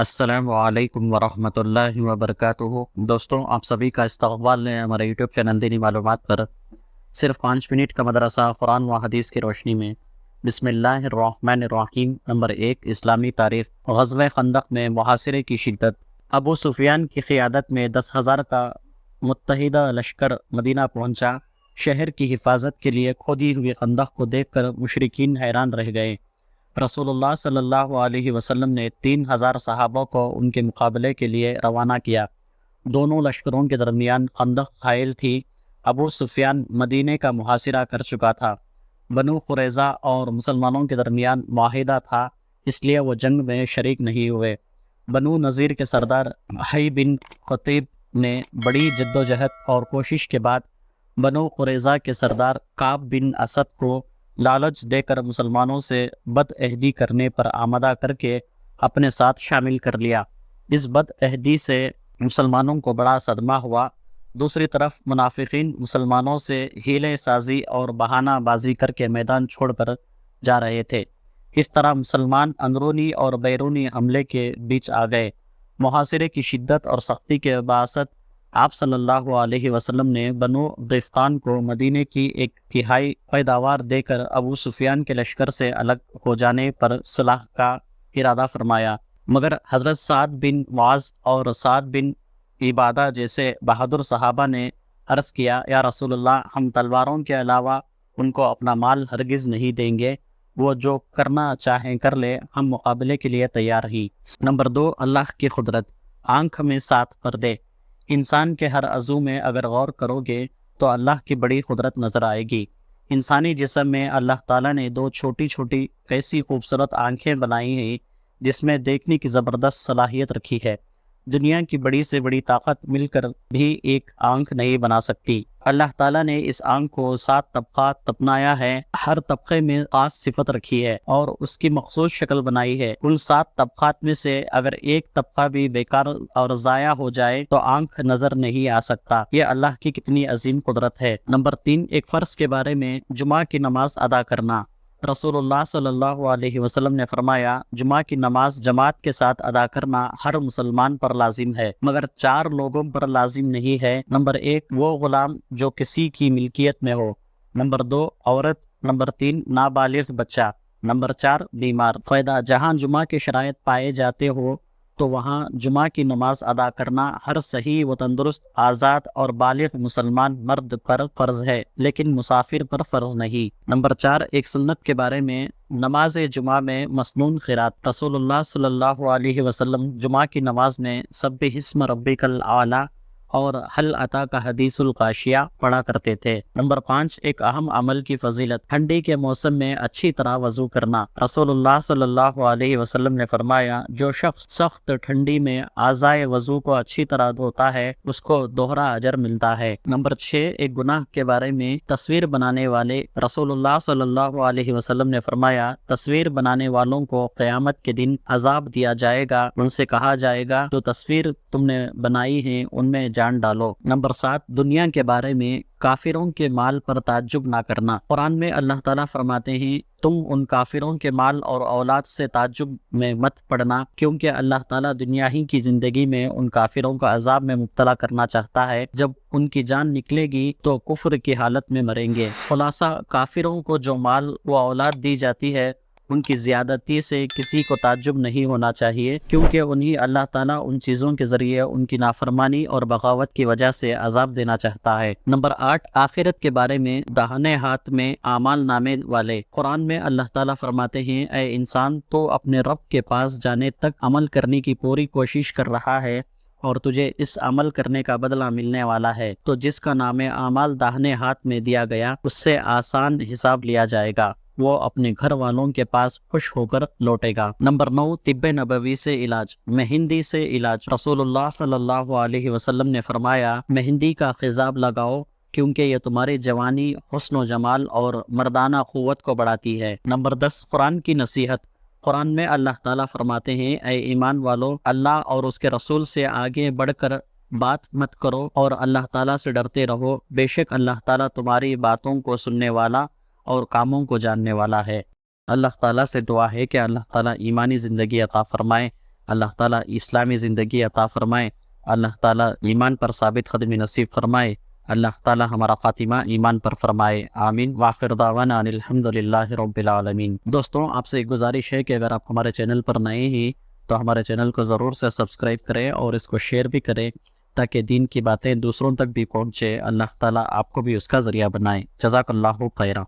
السلام علیکم ورحمۃ اللہ وبرکاتہ۔ دوستوں، آپ سبھی کا استقبال ہے ہمارے یوٹیوب چینل دینی معلومات پر۔ صرف 5 منٹ کا مدرسہ قرآن و حدیث کی روشنی میں۔ بسم اللہ الرحمن الرحیم۔ نمبر 1، اسلامی تاریخ۔ غزوہ خندق میں محاصرے کی شدت۔ ابو سفیان کی قیادت میں 10,000 کا متحدہ لشکر مدینہ پہنچا۔ شہر کی حفاظت کے لیے کھودی ہوئی خندق کو دیکھ کر مشرکین حیران رہ گئے۔ رسول اللہ صلی اللہ علیہ وسلم نے 3,000 صحابہ کو ان کے مقابلے کے لیے روانہ کیا۔ دونوں لشکروں کے درمیان خندق حائل تھی۔ ابو سفیان مدینے کا محاصرہ کر چکا تھا۔ بنو قریظہ اور مسلمانوں کے درمیان معاہدہ تھا، اس لیے وہ جنگ میں شریک نہیں ہوئے۔ بنو نذیر کے سردار حی بن خطیب نے بڑی جدوجہد اور کوشش کے بعد بنو قریظہ کے سردار کعب بن اسد کو لالچ دے کر مسلمانوں سے بد عہدی کرنے پر آمادہ کر کے اپنے ساتھ شامل کر لیا۔ اس بد عہدی سے مسلمانوں کو بڑا صدمہ ہوا۔ دوسری طرف منافقین مسلمانوں سے حیلے سازی اور بہانہ بازی کر کے میدان چھوڑ کر جا رہے تھے۔ اس طرح مسلمان اندرونی اور بیرونی حملے کے بیچ آ گئے۔ محاصرے کی شدت اور سختی کے باعث آپ صلی اللہ علیہ وسلم نے بنو غطفان کو مدینے کی 1/3 پیداوار دے کر ابو سفیان کے لشکر سے الگ ہو جانے پر صلح کا ارادہ فرمایا، مگر حضرت سعد بن معاذ اور سعد بن عبادہ جیسے بہادر صحابہ نے عرض کیا، یا رسول اللہ، ہم تلواروں کے علاوہ ان کو اپنا مال ہرگز نہیں دیں گے، وہ جو کرنا چاہیں کر لے، ہم مقابلے کے لیے تیار ہی۔ نمبر 2، اللہ کی قدرت۔ آنکھ میں 7 پردے۔ انسان کے ہر عضو میں اگر غور کرو گے تو اللہ کی بڑی قدرت نظر آئے گی۔ انسانی جسم میں اللہ تعالیٰ نے 2 چھوٹی چھوٹی کیسی خوبصورت آنکھیں بنائی ہیں جس میں دیکھنے کی زبردست صلاحیت رکھی ہے۔ دنیا کی بڑی سے بڑی طاقت مل کر بھی ایک آنکھ نہیں بنا سکتی۔ اللہ تعالیٰ نے اس آنکھ کو 7 طبقات تپنایا ہے، ہر طبقے میں خاص صفت رکھی ہے اور اس کی مخصوص شکل بنائی ہے۔ ان 7 طبقات میں سے اگر ایک طبقہ بھی بیکار اور ضائع ہو جائے تو آنکھ نظر نہیں آ سکتا۔ یہ اللہ کی کتنی عظیم قدرت ہے۔ نمبر 3، ایک فرض کے بارے میں، جمعہ کی نماز ادا کرنا۔ رسول اللہ صلی اللہ علیہ وسلم نے فرمایا، جمعہ کی نماز جماعت کے ساتھ ادا کرنا ہر مسلمان پر لازم ہے، مگر 4 لوگوں پر لازم نہیں ہے۔ نمبر 1، وہ غلام جو کسی کی ملکیت میں ہو۔ نمبر 2، عورت۔ نمبر 3، نابالغ بچہ۔ نمبر 4، بیمار۔ فائدہ: جہاں جمعہ کے شرائط پائے جاتے ہو تو وہاں جمعہ کی نماز ادا کرنا ہر صحیح و تندرست، آزاد اور بالغ مسلمان مرد پر فرض ہے، لیکن مسافر پر فرض نہیں۔ نمبر 4، ایک سنت کے بارے میں، نماز جمعہ میں مسنون قرات۔ رسول اللہ صلی اللہ علیہ وسلم جمعہ کی نماز میں سبح اسم ربک الاعلی اور هل اتاک حدیث الغاشیہ پڑھا کرتے تھے۔ نمبر 5، ایک اہم عمل کی فضیلت۔ ٹھنڈی کے موسم میں اچھی طرح وضو کرنا۔ رسول اللہ صلی اللہ علیہ وسلم نے فرمایا، جو شخص سخت ٹھنڈی میں اعضائے وضو کو اچھی طرح دھوتا ہے اس کو دوہرا اجر ملتا ہے۔ نمبر 6، ایک گناہ کے بارے میں، تصویر بنانے والے۔ رسول اللہ صلی اللہ علیہ وسلم نے فرمایا، تصویر بنانے والوں کو قیامت کے دن عذاب دیا جائے گا۔ ان سے کہا جائے گا، جو تصویر تم نے بنائی ہے ان میں جان ڈالو۔ نمبر 7، دنیا کے بارے میں، کافروں کے مال پر تعجب نہ کرنا۔ قرآن میں اللہ تعالیٰ فرماتے ہیں، تم ان کافروں کے مال اور اولاد سے تعجب میں مت پڑنا، کیونکہ اللہ تعالیٰ دنیا ہی کی زندگی میں ان کافروں کو عذاب میں مبتلا کرنا چاہتا ہے۔ جب ان کی جان نکلے گی تو کفر کی حالت میں مریں گے۔ خلاصہ، کافروں کو جو مال و اولاد دی جاتی ہے ان کی زیادتی سے کسی کو تعجب نہیں ہونا چاہیے، کیونکہ انہیں اللہ تعالیٰ ان چیزوں کے ذریعے ان کی نافرمانی اور بغاوت کی وجہ سے عذاب دینا چاہتا ہے۔ نمبر 8، آخرت کے بارے میں، داہنے ہاتھ میں اعمال نامے والے۔ قرآن میں اللہ تعالیٰ فرماتے ہیں، اے انسان، تو اپنے رب کے پاس جانے تک عمل کرنے کی پوری کوشش کر رہا ہے اور تجھے اس عمل کرنے کا بدلہ ملنے والا ہے، تو جس کا نام اعمال داہنے ہاتھ میں دیا گیا اس سے آسان حساب لیا جائے گا، وہ اپنے گھر والوں کے پاس خوش ہو کر لوٹے گا۔ نمبر 9، طب نبوی سے علاج۔ مہندی سے علاج۔ رسول اللہ صلی اللہ علیہ وسلم نے فرمایا، مہندی کا خضاب لگاؤ کیونکہ یہ تمہاری جوانی، حسن و جمال اور مردانہ قوت کو بڑھاتی ہے۔ نمبر 10، قرآن کی نصیحت۔ قرآن میں اللہ تعالیٰ فرماتے ہیں، اے ایمان والو، اللہ اور اس کے رسول سے آگے بڑھ کر بات مت کرو اور اللہ تعالیٰ سے ڈرتے رہو، بے شک اللہ تعالیٰ تمہاری باتوں کو سننے والا اور کاموں کو جاننے والا ہے۔ اللہ تعالیٰ سے دعا ہے کہ اللہ تعالیٰ ایمانی زندگی عطا فرمائے۔ اللہ تعالیٰ اسلامی زندگی عطا فرمائے، اللہ تعالیٰ ایمان پر ثابت قدمی نصیب فرمائے، اللہ تعالیٰ ہمارا خاتمہ ایمان پر فرمائے، آمین۔ وآخر دعوانا ان الحمدللہ رب العالمین۔ دوستوں، آپ سے ایک گزارش ہے کہ اگر آپ ہمارے چینل پر نئے ہیں تو ہمارے چینل کو ضرور سے سبسکرائب کریں اور اس کو شیئر بھی کریں تاکہ دین کی باتیں دوسروں تک بھی پہنچے، اللہ تعالیٰ آپ کو بھی اس کا ذریعہ بنائے۔ جزاک اللہ خیرہ۔